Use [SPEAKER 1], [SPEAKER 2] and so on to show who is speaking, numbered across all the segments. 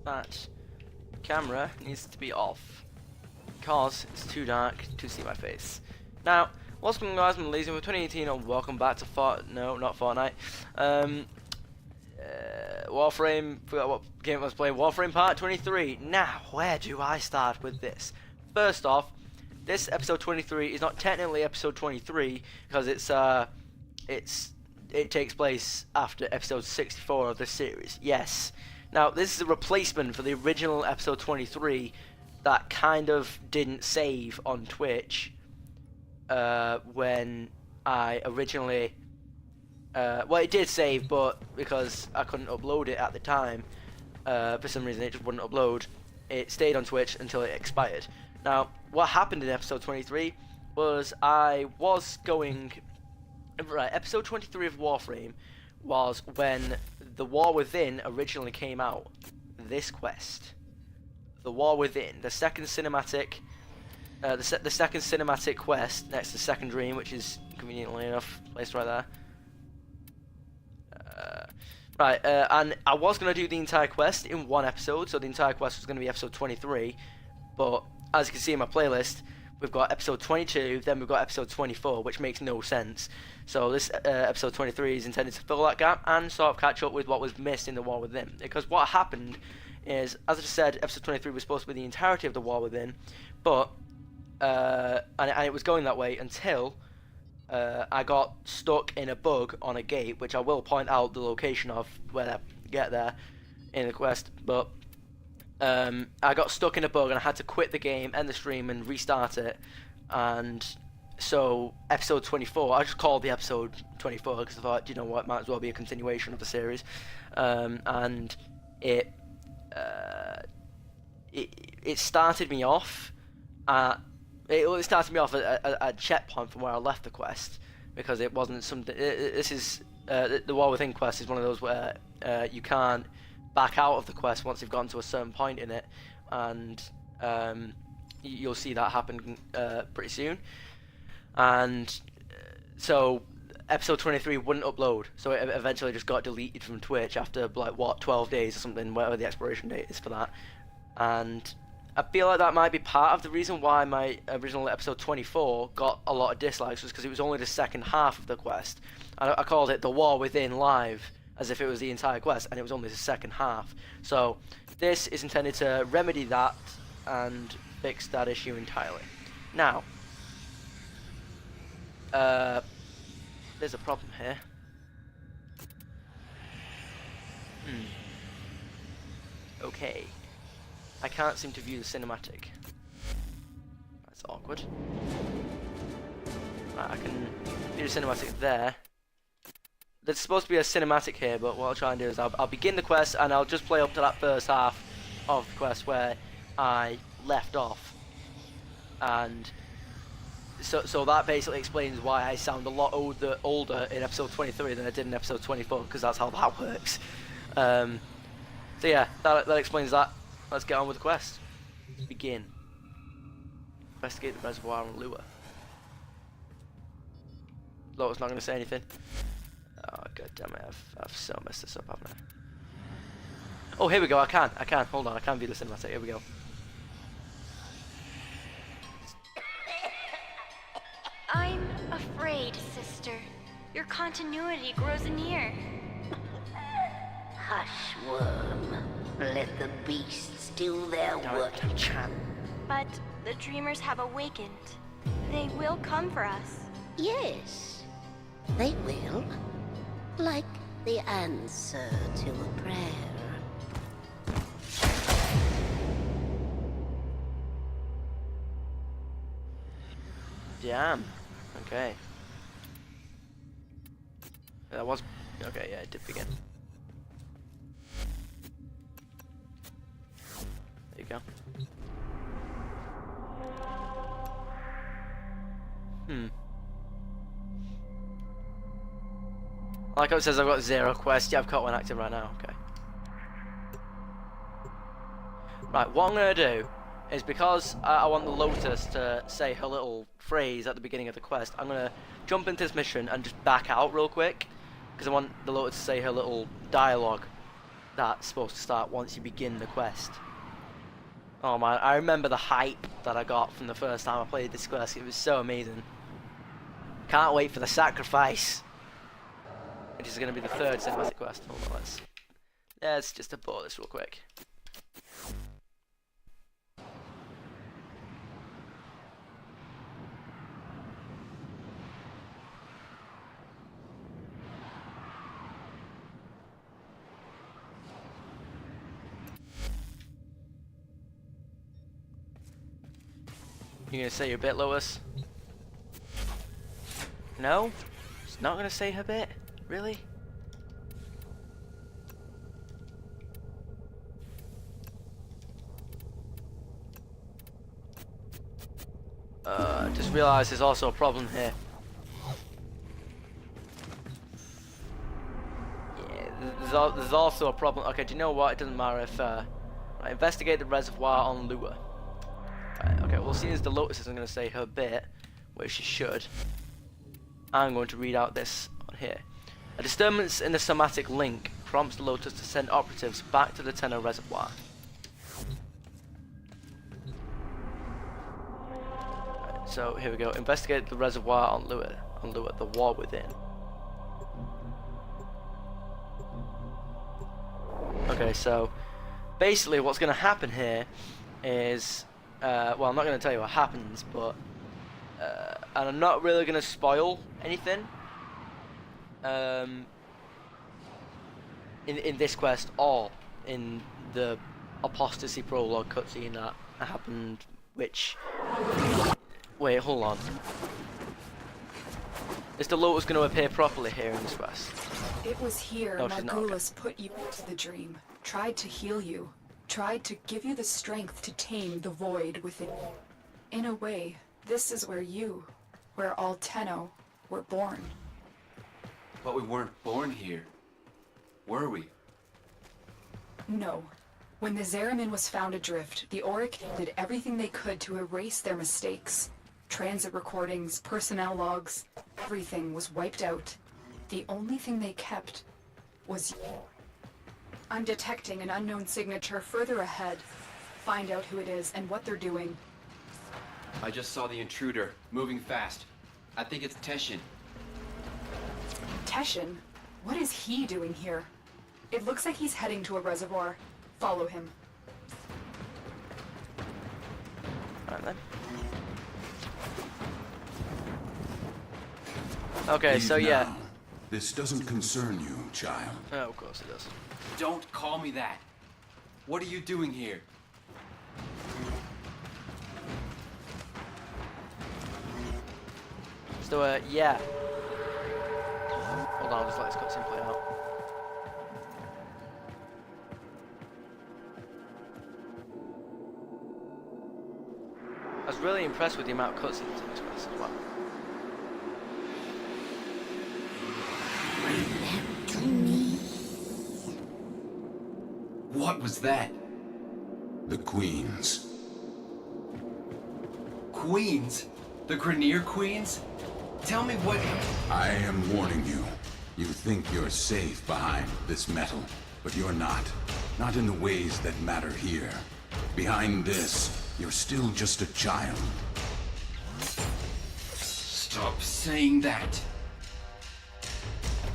[SPEAKER 1] that camera needs to be off because it's too dark to see my face. Now, what's going on, guys? I'm Lazy with 2018 and welcome back to no, not Fortnite. Warframe, forgot what game I was playing. Warframe Part 23. Now, where do I start with this? First off, this episode 23 is not technically episode 23 because it takes place after episode 64 of the series. Yes. Now, this is a replacement for the original episode 23 that kind of didn't save on Twitch when I originally... well, it did save, but because I couldn't upload it at the time, for some reason it just wouldn't upload, it stayed on Twitch until it expired. Now, what happened in episode 23 was I was going... Right, episode 23 of Warframe was when The War Within originally came out. This quest. The War Within, the second cinematic... the second cinematic quest next to Second Dream, which is conveniently enough placed right there. And I was going to do the entire quest in one episode, so the entire quest was going to be episode 23, but as you can see in my playlist, we've got episode 22, then we've got episode 24, which makes no sense. So this episode 23 is intended to fill that gap and sort of catch up with what was missed in The War Within. Because what happened is, as I just said, episode 23 was supposed to be the entirety of The War Within, but, and it was going that way until... I got stuck in a bug on a gate, which I will point out the location of when I get there in the quest, but I got stuck in a bug and I had to quit the game, end the stream and restart it, and so episode 24, I just called the episode 24 because I thought, you know what, might as well be a continuation of the series, and it started me off at... It started me off at a checkpoint from where I left the quest, because it wasn't something... This is... the War Within quest is one of those where you can't back out of the quest once you've gotten to a certain point in it, and you'll see that happen pretty soon. And so episode 23 wouldn't upload, so it eventually just got deleted from Twitch after, like, what, 12 days or something, whatever the expiration date is for that. And... I feel like that might be part of the reason why my original episode 24 got a lot of dislikes, was because it was only the second half of the quest. I called it The War Within Live, as if it was the entire quest, and it was only the second half. So this is intended to remedy that and fix that issue entirely. Now, there's a problem here. Okay. I can't seem to view the cinematic. That's awkward. Right, I can view the cinematic there. There's supposed to be a cinematic here, but what I'll try and do is I'll begin the quest and I'll just play up to that first half of the quest where I left off. And so that basically explains why I sound a lot older in episode 23 than I did in episode 24, because that's how that works. So yeah, that explains that. Let's get on with the quest. Begin. Investigate the reservoir and lure. Lotus not going to say anything. Oh, god damn it. I've so messed this up, haven't I? Oh, here we go. I can. Hold on. I can view the cinematic. Here we go.
[SPEAKER 2] I'm afraid, sister. Your continuity grows near.
[SPEAKER 3] Hush, worm. Let the beasts do their work.
[SPEAKER 2] But the dreamers have awakened. They will come for us.
[SPEAKER 3] Yes, they will. Like the answer to a prayer.
[SPEAKER 1] Damn. Okay. That was... Okay, yeah, it did begin. There you go. Like how it says I've got 0 quests. Yeah, I've got 1 active right now. Okay. Right, what I'm going to do is, because I want the Lotus to say her little phrase at the beginning of the quest, I'm going to jump into this mission and just back out real quick, because I want the Lotus to say her little dialogue that's supposed to start once you begin the quest. Oh man, I remember the hype that I got from the first time I played this quest. It was so amazing. Can't wait for the sacrifice, which is going to be the third cinematic quest. Hold on, let's just abort this real quick. You gonna say your bit, Lois? No? She's not gonna say her bit? Really? Just realised there's also a problem here. Yeah, there's also a problem. Okay, do you know what? It doesn't matter if I investigate the reservoir on Lua. Right, okay, well, seeing as the Lotus isn't going to say her bit, which she should, I'm going to read out this on here. A disturbance in the somatic link prompts the Lotus to send operatives back to the Tenno reservoir. Right, so here we go. Investigate the reservoir on Lua, the war within. Okay, so basically what's going to happen here is, well, I'm not going to tell you what happens, but and I'm not really going to spoil anything in this quest or in the apostasy prologue cutscene that happened, which... Wait, hold on. Is the Lotus going to appear properly here in this quest?
[SPEAKER 4] It was here
[SPEAKER 1] No, she's not,
[SPEAKER 4] Margulis put you into the dream, tried to heal you, tried to give you the strength to tame the void within you. In a way, this is where all Tenno were born.
[SPEAKER 5] But we weren't born here, were we?
[SPEAKER 4] No. When the Zariman was found adrift, the Auric did everything they could to erase their mistakes. Transit recordings, personnel logs, everything was wiped out. The only thing they kept was you. I'm detecting an unknown signature further ahead. Find out who it is and what they're doing.
[SPEAKER 5] I just saw the intruder, moving fast. I think it's Teshin.
[SPEAKER 4] Teshin? What is he doing here? It looks like he's heading to a reservoir. Follow him.
[SPEAKER 1] Alright then. Okay, so
[SPEAKER 6] Leave
[SPEAKER 1] yeah.
[SPEAKER 6] now. This doesn't concern you, child.
[SPEAKER 1] Oh, of course it does.
[SPEAKER 5] Don't call me that. What are you doing here?
[SPEAKER 1] So, yeah. Hold on, just let this cutscene play out. I was really impressed with the amount of cutscenes in this quest as well.
[SPEAKER 5] What was that?
[SPEAKER 6] The Queens.
[SPEAKER 5] Queens? The Grineer Queens? Tell me what...
[SPEAKER 6] I am warning you. You think you're safe behind this metal, but you're not. Not in the ways that matter here. Behind this, you're still just a child.
[SPEAKER 5] Stop saying that.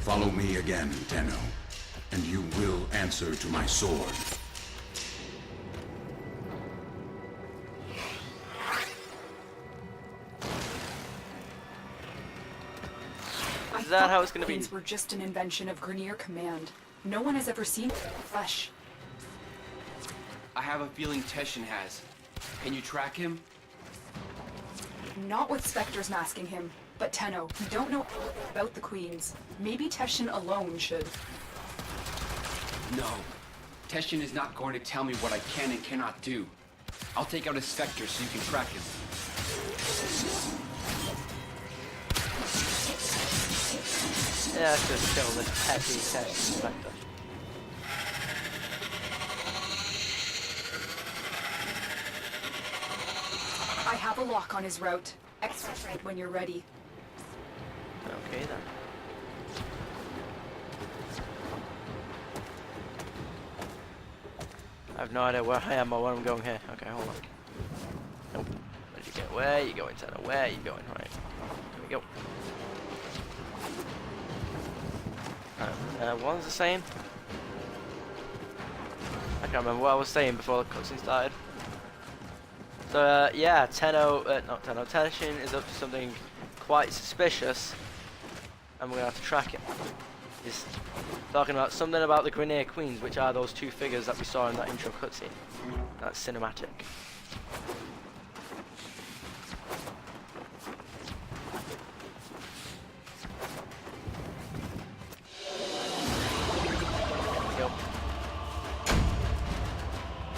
[SPEAKER 6] Follow me again, Tenno, and you will answer to my sword.
[SPEAKER 1] Is that how it's gonna be?
[SPEAKER 4] Queens were just an invention of Grineer Command. No one has ever seen flesh.
[SPEAKER 5] I have a feeling Teshin has. Can you track him?
[SPEAKER 4] Not with Spectres masking him, but Tenno, you don't know about the Queens. Maybe Teshin alone should.
[SPEAKER 5] No. Teshin is not going to tell me what I can and cannot do. I'll take out a Spectre so you can track him.
[SPEAKER 1] Yeah, let's just kill this petty test inspector.
[SPEAKER 4] I have a lock on his route. Exfiltrate when you're ready.
[SPEAKER 1] Okay then. I have no idea where I am or where I'm going here. Okay, hold on. Nope. Where did you go? Where are you going, Tanner? Where are you going? Right. Here we go. What was I saying? I can't remember what I was saying before the cutscene started. So, yeah, Tension is up to something quite suspicious, and we're gonna have to track him. He's talking about something about the Grenadier Queens, which are those two figures that we saw in that intro cutscene. That's cinematic. Yep.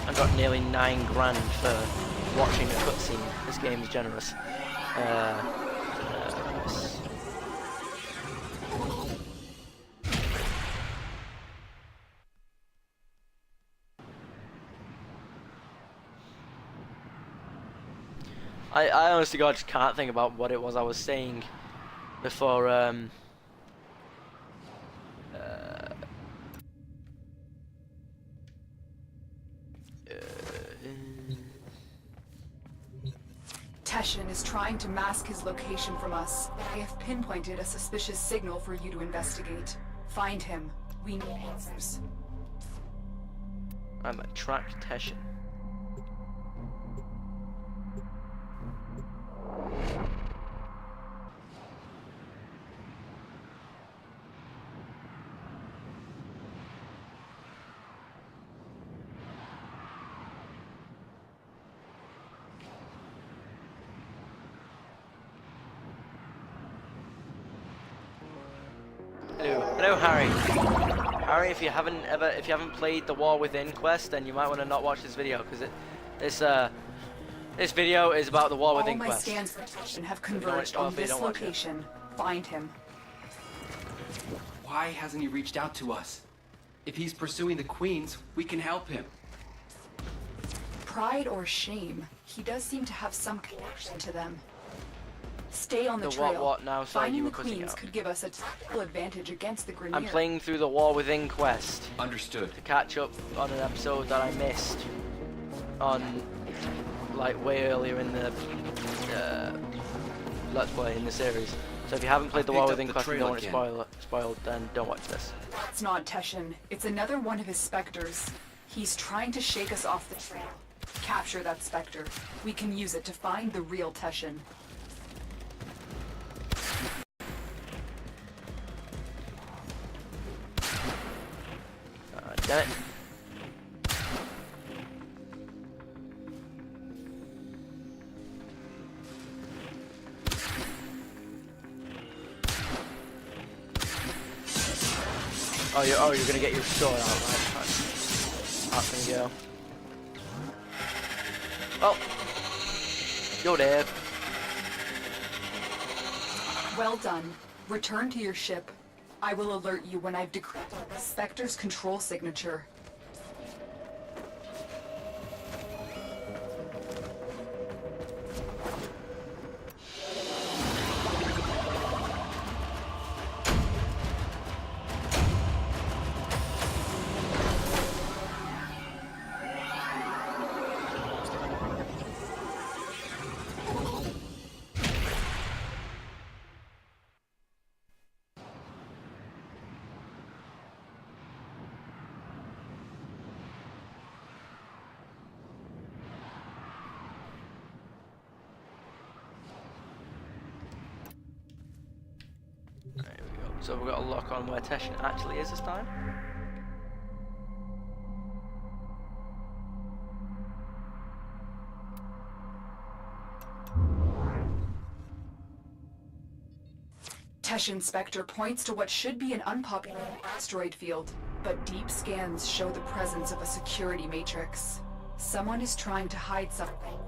[SPEAKER 1] I got nearly 9 grand for watching a cutscene. This game is generous. I honestly God just can't think about what it was I was saying before
[SPEAKER 4] Teshin is trying to mask his location from us. I have pinpointed a suspicious signal for you to investigate. Find him. We need answers.
[SPEAKER 1] I'm at track Teshin. Hello, Harry. Harry, if you haven't played the War Within quest, then you might want to not watch this video because this video is about the War Within quest.
[SPEAKER 4] All my scans for Teshin have converged on this location. Find him.
[SPEAKER 5] Why hasn't he reached out to us? If he's pursuing the Queens, we can help him.
[SPEAKER 4] Pride or shame, he does seem to have some connection to them. Stay on the trail.
[SPEAKER 1] What now? Sorry,
[SPEAKER 4] Finding
[SPEAKER 1] you were
[SPEAKER 4] the
[SPEAKER 1] cutting
[SPEAKER 4] Queens
[SPEAKER 1] out.
[SPEAKER 4] could give us a tactical advantage against the Grenadier.
[SPEAKER 1] I'm playing through the War Within quest
[SPEAKER 5] Understood.
[SPEAKER 1] to catch up on an episode that I missed on, like, way earlier in the Let's Play in the series. So if you haven't played the War Within quest and don't want it spoiled, then don't watch this.
[SPEAKER 4] It's not Teshin. It's another one of his specters. He's trying to shake us off the trail. Capture that specter. We can use it to find the real Teshin.
[SPEAKER 1] Damn it. Oh, you're gonna get your sword out, right? That's gonna go. Oh, you're dead.
[SPEAKER 4] Well done. Return to your ship. I will alert you when I've decrypted the Spectre's control signature.
[SPEAKER 1] So we've got a lock on where Teshin actually is this time.
[SPEAKER 4] Teshin Spectre points to what should be an unpopulated asteroid field, but deep scans show the presence of a security matrix. Someone is trying to hide something.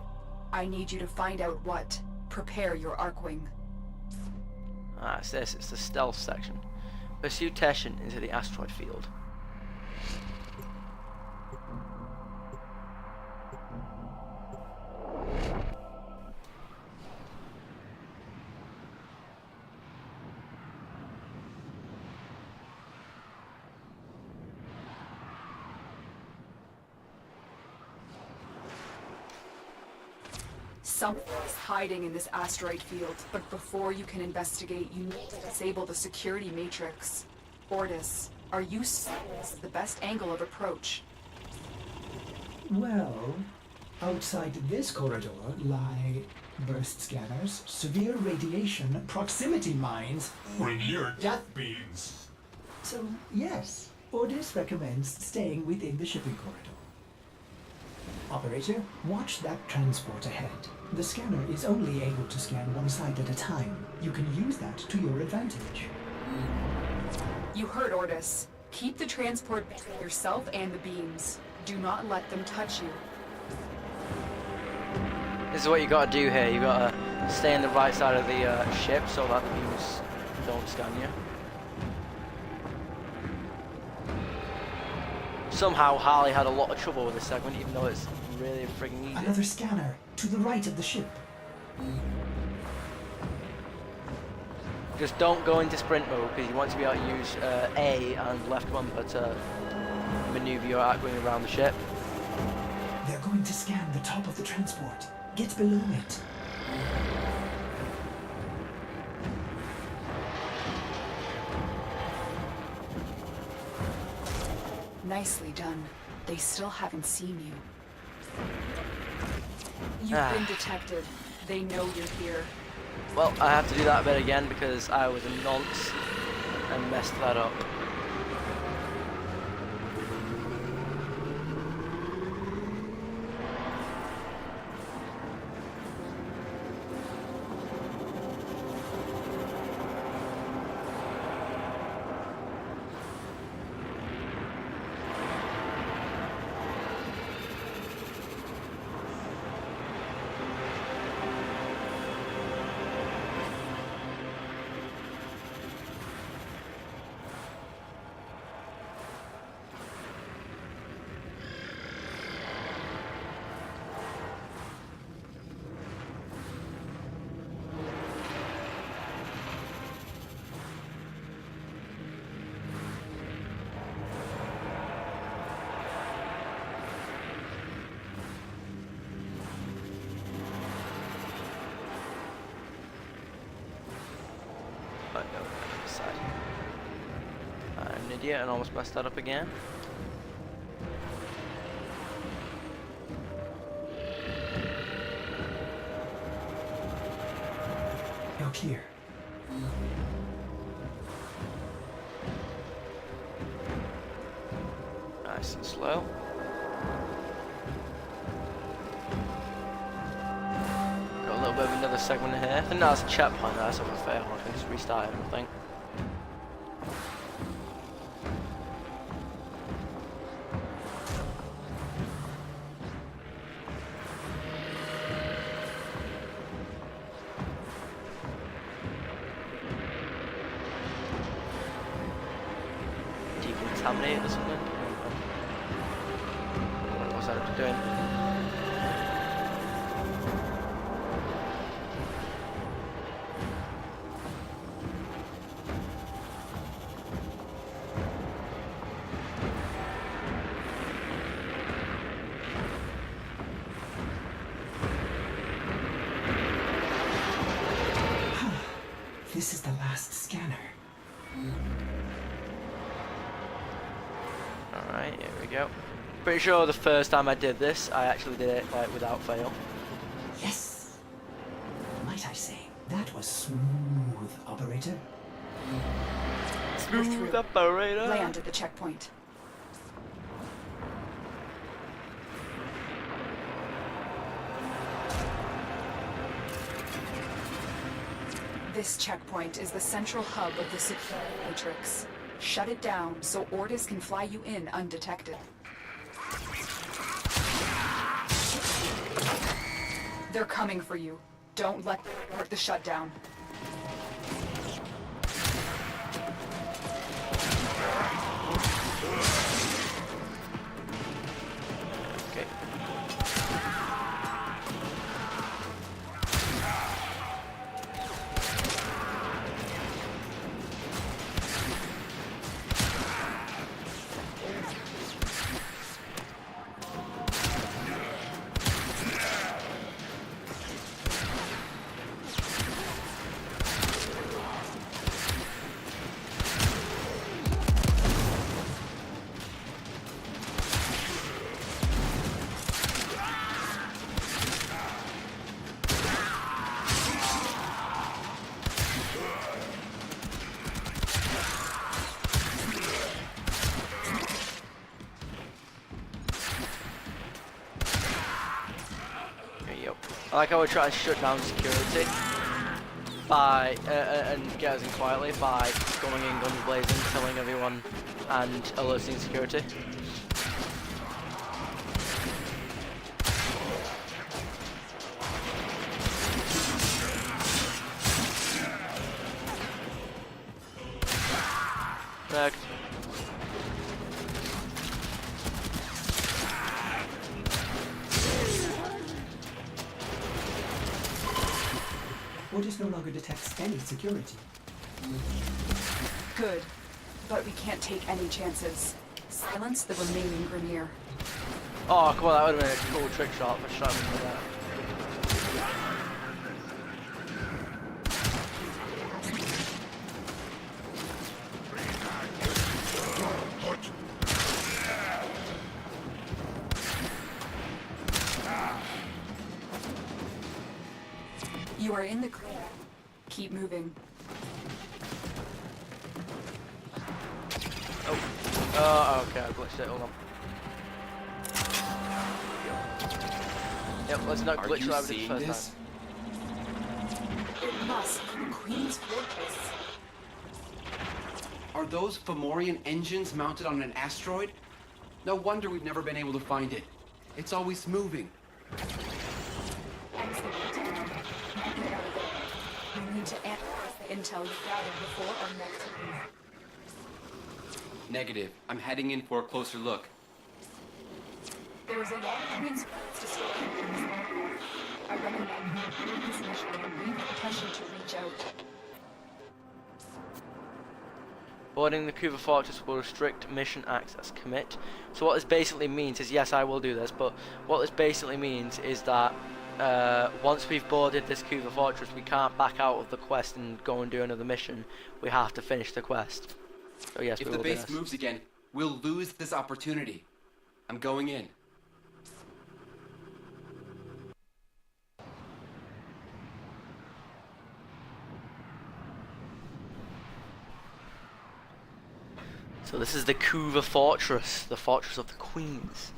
[SPEAKER 4] I need you to find out what. Prepare your Arcwing.
[SPEAKER 1] Ah, it's this. It's the stealth section. Pursue Teshin into the asteroid field.
[SPEAKER 4] Something's hiding in this asteroid field, but before you can investigate, you need to disable the security matrix. Ordis, are you the best angle of approach?
[SPEAKER 7] Well, outside this corridor lie burst scanners, severe radiation, proximity mines,
[SPEAKER 8] or near death beams.
[SPEAKER 7] so yes, Ordis recommends staying within the shipping corridor. Operator, watch that transport ahead. The scanner is only able to scan one side at a time. You can use that to your advantage.
[SPEAKER 4] You heard Ordis. Keep the transport between yourself and the beams. Do not let them touch you.
[SPEAKER 1] This is what you gotta do here. You gotta stay on the right side of the ship so that the beams don't scan you. Somehow Harley had a lot of trouble with this segment, even though it's really friggin' easy.
[SPEAKER 7] Another scanner to the right of the ship.
[SPEAKER 1] Just don't go into sprint mode because you want to be able to use A and left bumper to maneuver your art going around the ship.
[SPEAKER 7] They're going to scan the top of the transport. Get below it.
[SPEAKER 4] Nicely done. They still haven't seen you. You've been detected. They know you're here.
[SPEAKER 1] Well, I have to do that bit again because I was a nonce and messed that up. But no, this side. I'm an idiot and almost messed that up again.
[SPEAKER 7] You're clear.
[SPEAKER 1] Nice and slow. Got a little bit of another segment here. I think that's a checkpoint. That's not a fail. I can just restart everything. Decontaminate or something. What was that doing?
[SPEAKER 7] This is the last scanner.
[SPEAKER 1] Alright, here we go. Pretty sure the first time I did this, I actually did it like without fail.
[SPEAKER 7] Yes. Might I say, that was smooth, operator.
[SPEAKER 4] We're through.
[SPEAKER 1] Operator.
[SPEAKER 4] Land at the checkpoint. This checkpoint is the central hub of the security matrix. Shut it down so Ordis can fly you in undetected. They're coming for you. Don't let them abort the shutdown.
[SPEAKER 1] Okay. I like how we're trying to shut down security by and get us in quietly by going in guns blazing, killing everyone, and alerting security. Next.
[SPEAKER 7] Ordis no longer detects any security.
[SPEAKER 4] Good. But we can't take any chances. Silence the remaining Grineer.
[SPEAKER 1] Oh, come on, that would have been a cool trick shot for shot like that.
[SPEAKER 4] You are in the clear. Keep moving.
[SPEAKER 1] Oh, okay, I glitched it, hold on. Yep, let's not glitch like we did the first time.
[SPEAKER 4] It must be the Queen's fortress.
[SPEAKER 5] Are those Fomorian engines mounted on an asteroid? No wonder we've never been able to find it. It's always moving.
[SPEAKER 4] Exit down. Get out of there. We need to analyze the intel you gathered before our next move.
[SPEAKER 5] Negative. I'm heading in for a closer look.
[SPEAKER 4] There is a lot of Queen's plans to store things. I recommend you leave this mission and leave the pressure to reach out.
[SPEAKER 1] Boarding the Kuva Fortress will restrict mission access. Commit. So what this basically means is, yes, I will do this, but what this basically means is that once we've boarded this Kuva Fortress, we can't back out of the quest and go and do another mission. We have to finish the quest. So yes,
[SPEAKER 5] If
[SPEAKER 1] we
[SPEAKER 5] the
[SPEAKER 1] will do
[SPEAKER 5] base
[SPEAKER 1] this.
[SPEAKER 5] moves again, we'll lose this opportunity. I'm going in.
[SPEAKER 1] So this is the Kuva Fortress, the Fortress of the Queens.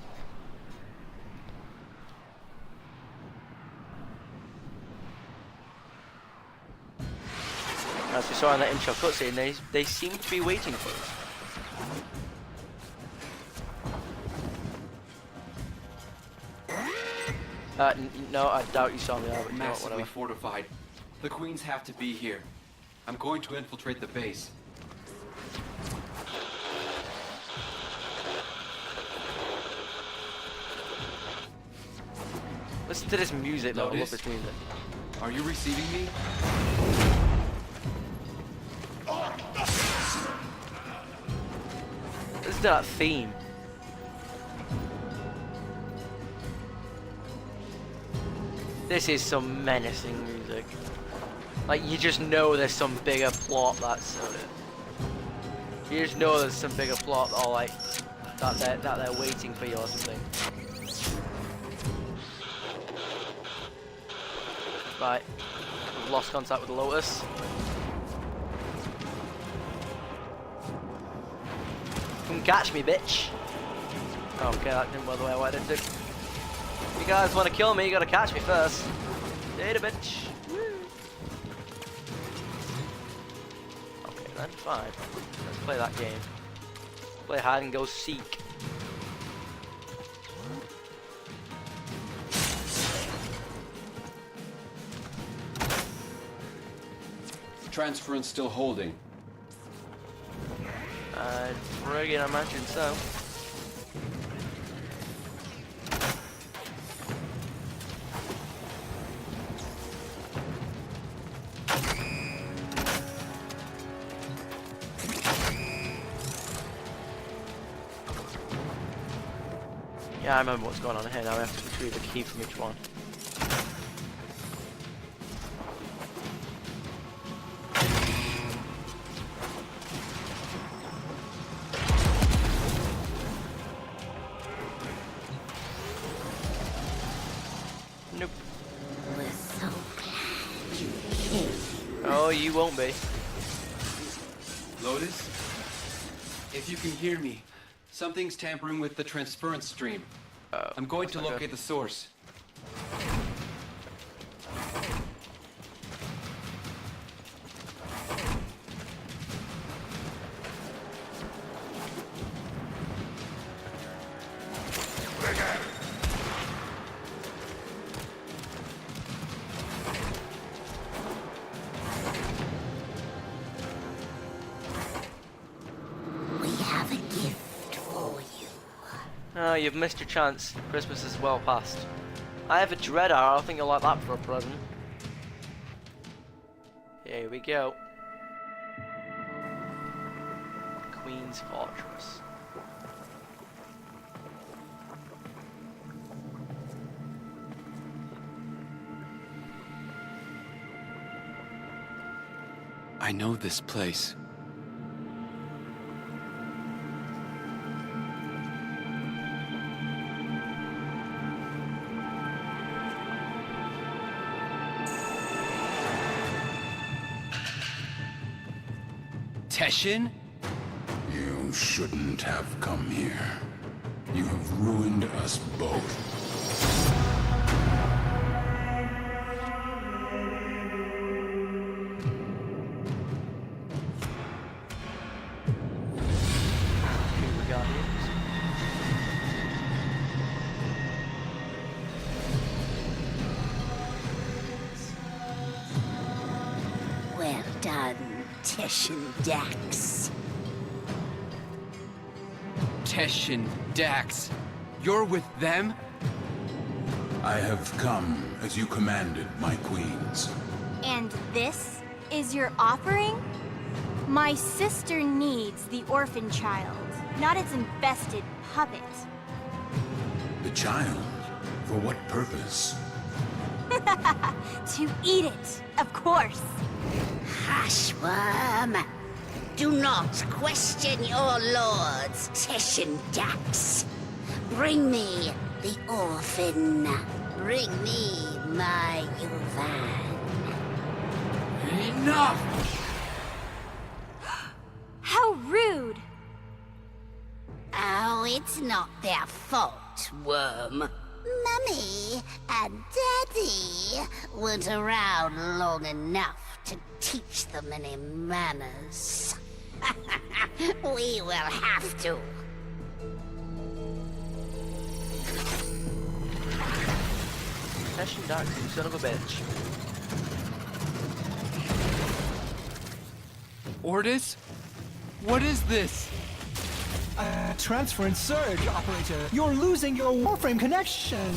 [SPEAKER 1] As we saw in that intro cutscene, they seem to be waiting for us. No, I doubt you saw me there, but you know what,
[SPEAKER 5] Massively
[SPEAKER 1] whatever.
[SPEAKER 5] fortified. The Queens have to be here. I'm going to infiltrate the base.
[SPEAKER 1] Listen to this music though, I love
[SPEAKER 5] Lotus?
[SPEAKER 1] this music.
[SPEAKER 5] Are you receiving me?
[SPEAKER 1] Listen to that theme. This is some menacing music. Like, you just know there's some bigger plot that's... You just know there's some bigger plot, or like, that they're waiting for you or something. Right, we've lost contact with the Lotus. Come catch me, bitch. Okay, that didn't go the way I wanted it to. If you guys want to kill me, you gotta catch me first. Data, bitch. Woo. Okay, then fine. Let's play that game. Play hide and go seek.
[SPEAKER 5] Transference still holding.
[SPEAKER 1] Friggin' imagine so. Yeah, I remember what's going on here. Now we have to retrieve a key from each one. Nope.
[SPEAKER 3] We're so glad you came.
[SPEAKER 1] Oh, you won't be.
[SPEAKER 5] Lotus? If you can hear me, something's tampering with the transference stream. I'm going to
[SPEAKER 1] that's not
[SPEAKER 5] locate the source.
[SPEAKER 3] We have a gift for you.
[SPEAKER 1] Oh, you've missed your chance. Christmas is well past. I have a dread arrow. I think you'll like that for a present. Here we go. Queen's Fortress.
[SPEAKER 5] I know this place. Teshin?
[SPEAKER 6] You shouldn't have come here. You have ruined us both.
[SPEAKER 1] Here we go.
[SPEAKER 3] Well done, Teshin Dax.
[SPEAKER 5] Teshin, Dax. You're with them?
[SPEAKER 6] I have come as you commanded, my queens.
[SPEAKER 2] And this is your offering? My sister needs the orphan child, not its infested puppet.
[SPEAKER 6] The child? For what purpose?
[SPEAKER 2] To eat it, of course.
[SPEAKER 3] Hushworm. Do not question your lords, Teshin Dax. Bring me the orphan. Bring me my Yuvan.
[SPEAKER 5] Enough!
[SPEAKER 2] How rude!
[SPEAKER 3] Oh, it's not their fault, Worm. Mummy and Daddy weren't around long enough to teach them any manners. We will have to.
[SPEAKER 1] Teshin Dax, you son of a bitch.
[SPEAKER 5] Ordis? What is this?
[SPEAKER 7] Transfer and surge, operator. You're losing your Warframe connection.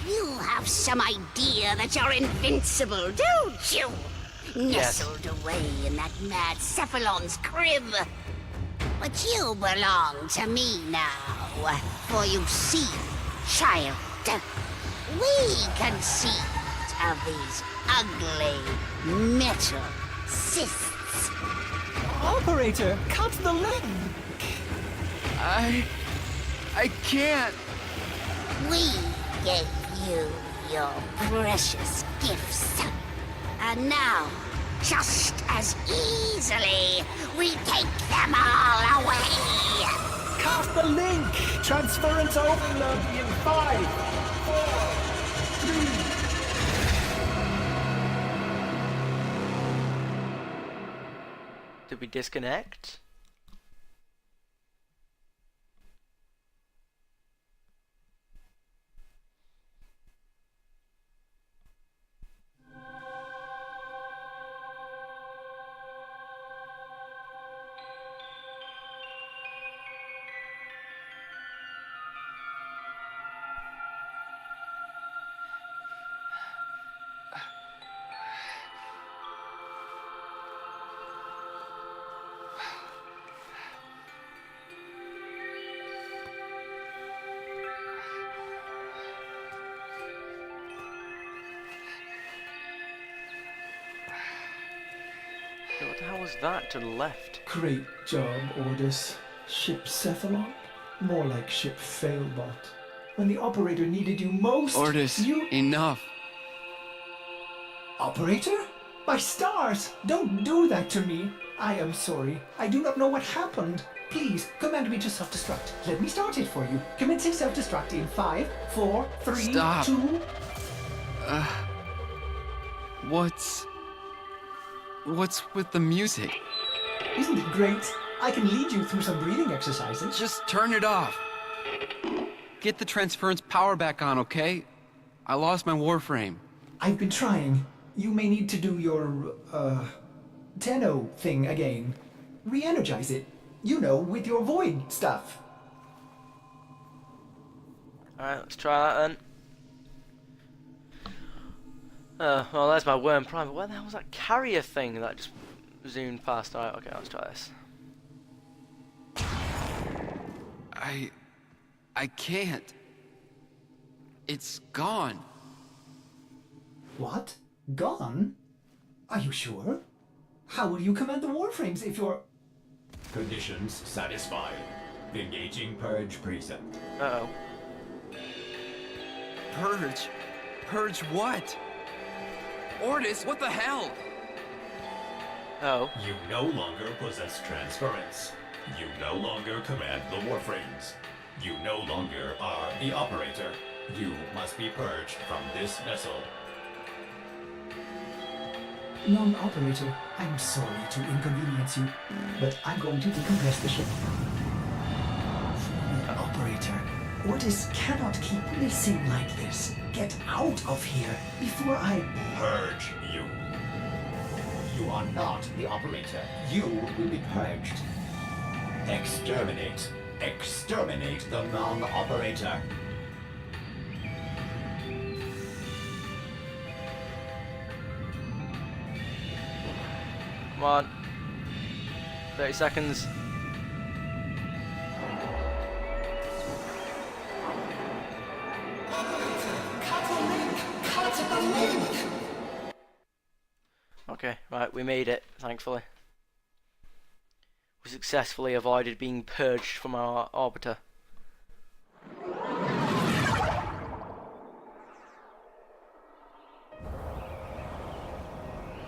[SPEAKER 3] You have some idea that you're invincible, don't you?
[SPEAKER 1] Yes.
[SPEAKER 3] Nestled away in that mad Cephalon's crib. But you belong to me now. For you see, child, we conceived of these ugly metal cysts.
[SPEAKER 7] Operator, cut the link.
[SPEAKER 5] I can't.
[SPEAKER 3] We gave you your precious gifts. And now, just as easily, we take them all away.
[SPEAKER 7] Cut the link. Transference overload in 5, 4, 3.
[SPEAKER 1] Did we disconnect? What the hell was that to the left?
[SPEAKER 7] Great job, Ordis. Ship Cephalon? More like ship Failbot. When the operator needed you most,
[SPEAKER 5] Ordis,
[SPEAKER 7] you...
[SPEAKER 5] enough.
[SPEAKER 7] Operator? My stars! Don't do that to me! I am sorry. I do not know what happened. Please, command me to self-destruct. Let me start it for you. Commencing self-destruct in 5, 4, 3,
[SPEAKER 5] Stop.
[SPEAKER 7] 2...
[SPEAKER 5] What's with the music?
[SPEAKER 7] Isn't it great? I can lead you through some breathing exercises.
[SPEAKER 5] Just turn it off. Get the transference power back on, okay? I lost my Warframe.
[SPEAKER 7] I've been trying. You may need to do your, Tenno thing again. Re-energize it. You know, with your void stuff.
[SPEAKER 1] Alright, let's try that then. Well, there's my worm prime, but where the hell was that carrier thing that just zoomed past? Alright, okay, let's try this.
[SPEAKER 5] I can't. It's gone.
[SPEAKER 7] What? Gone? Are you sure? How will you command the Warframes if you're...
[SPEAKER 8] Conditions satisfied. Engaging Purge Precept.
[SPEAKER 1] Uh-oh.
[SPEAKER 5] Purge? Purge what? Ordis, what the hell?
[SPEAKER 1] Oh.
[SPEAKER 8] You no longer possess transference. You no longer command the Warframes. You no longer are the operator. You must be purged from this vessel.
[SPEAKER 7] Non-operator, I'm sorry to inconvenience you, but I'm going to decompress the ship. Operator, Ordis cannot keep missing like this. Get out of here before I...
[SPEAKER 8] Purge you. You are not the operator. You will be purged. Exterminate. Exterminate the non-operator.
[SPEAKER 1] Come on. 30 seconds. Okay, right, we made it, thankfully. We successfully avoided being purged from our orbiter.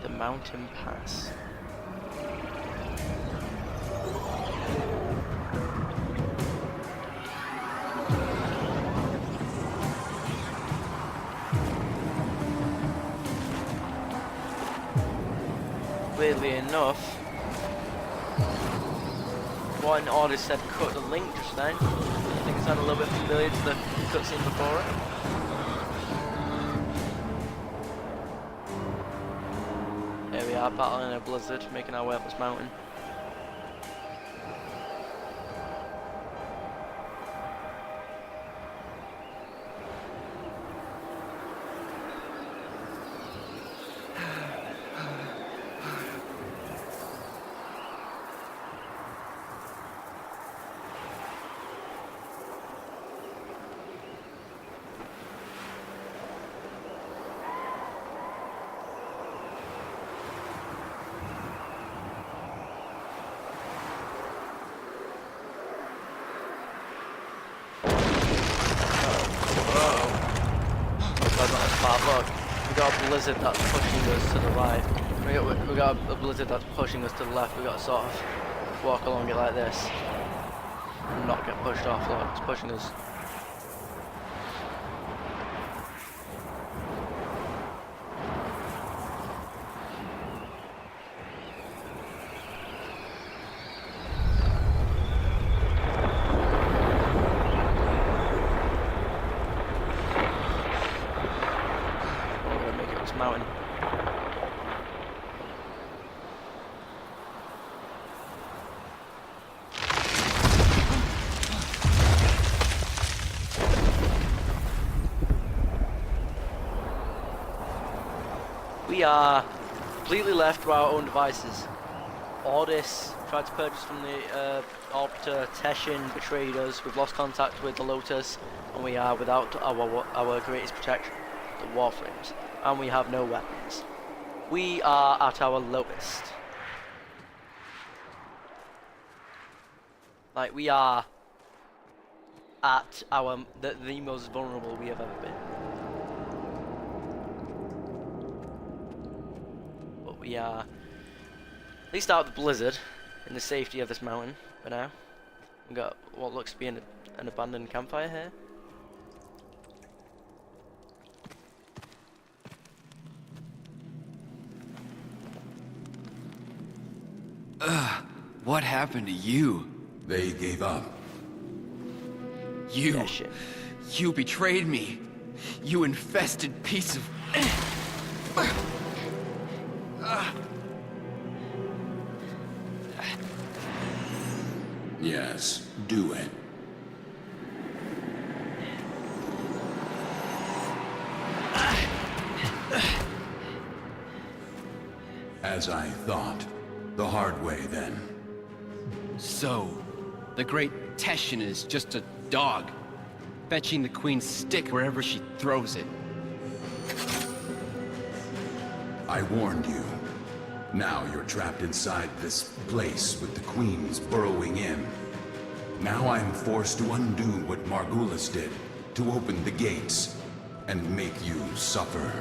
[SPEAKER 1] The mountain pass. Weirdly enough, what an artist said cut the link just then. I think it sounded a little bit familiar to the cutscene before it. Here we are, battling a blizzard, making our way up this mountain. Look, we got a blizzard that's pushing us to the right. We got a blizzard that's pushing us to the left. We got to sort of walk along it like this and not get pushed off. Look, it's pushing us. Mountain. We are completely left to our own devices. Ordis tried to purge us from the Orbiter. Teshin betrayed us. We've lost contact with the Lotus, and we are without our greatest protection, the Warframes. And we have no weapons. We are at our lowest. Like, we are at our the most vulnerable we have ever been. But we are At least out of the blizzard, in the safety of this mountain for now. We got what looks to be an abandoned campfire here.
[SPEAKER 5] What happened to you?
[SPEAKER 6] They gave up.
[SPEAKER 5] You...
[SPEAKER 1] Yeah, shit.
[SPEAKER 5] You betrayed me. You infested piece of...
[SPEAKER 6] Yes, do it. As I thought. The hard way, then.
[SPEAKER 5] So, the great Teshin is just a dog, fetching the queen's stick wherever she throws it.
[SPEAKER 6] I warned you. Now you're trapped inside this place with the queens burrowing in. Now I'm forced to undo what Margulis did, to open the gates, and make you suffer.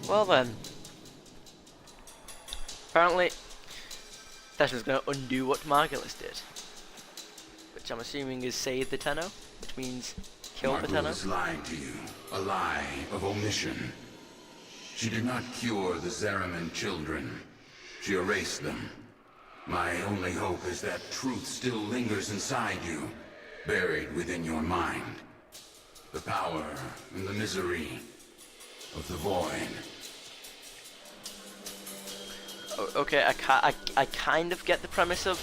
[SPEAKER 1] Well then. Apparently, Teshin's going to undo what Margulis did. Which I'm assuming is save the Tenno, which means kill the Tenno.
[SPEAKER 6] Margulis lied to you. A lie of omission. She did not cure the Zeraman children. She erased them. My only hope is that truth still lingers inside you, buried within your mind. The power and the misery of the void.
[SPEAKER 1] Okay, I kind of get the premise of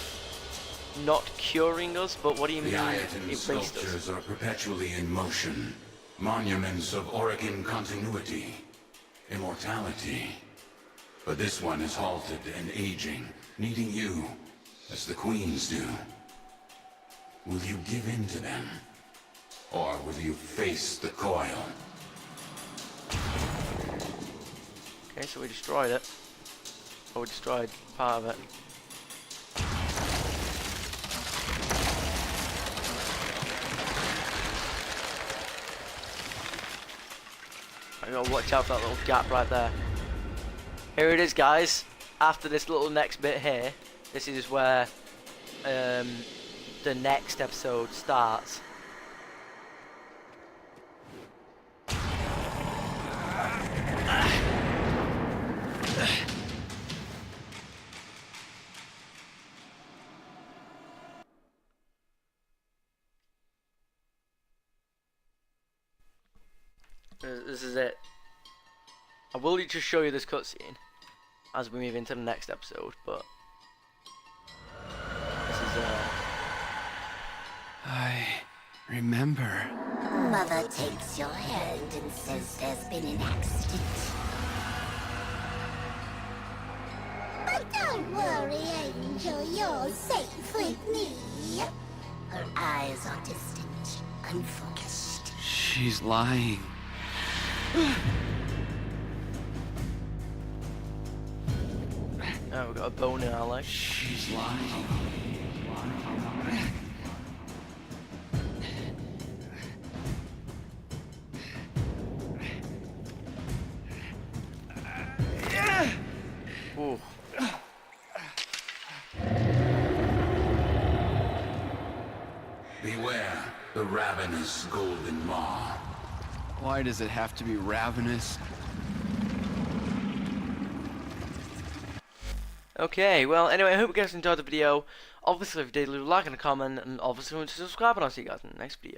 [SPEAKER 1] not curing us, but what do you mean
[SPEAKER 6] The Ayaton
[SPEAKER 1] erased us?
[SPEAKER 6] sculptures are perpetually in motion. Monuments of Aurican continuity. Immortality. But this one is halted and aging, needing you, as the queens do. Will you give in to them? Or will you face the coil?
[SPEAKER 1] Okay, so we destroyed it. Or we destroyed part of it. I gotta watch out for that little gap right there. Here it is, guys. After this little next bit here, this is where the next episode starts. This is it. I will just show you this cutscene as we move into the next episode, but this is
[SPEAKER 5] I remember.
[SPEAKER 3] Mother takes your hand and says there's been an accident. But don't worry, Angel, you're safe with me. Her eyes are distant, unfocused.
[SPEAKER 5] She's lying.
[SPEAKER 1] oh, we've got a bone in our leg.
[SPEAKER 5] She's lying.
[SPEAKER 1] Ooh.
[SPEAKER 6] Beware the ravenous golden maw.
[SPEAKER 5] Why does it have to be ravenous?
[SPEAKER 1] Okay, well, anyway, I hope you guys enjoyed the video. Obviously, if you did, leave a like and a comment, and obviously, subscribe, and I'll see you guys in the next video.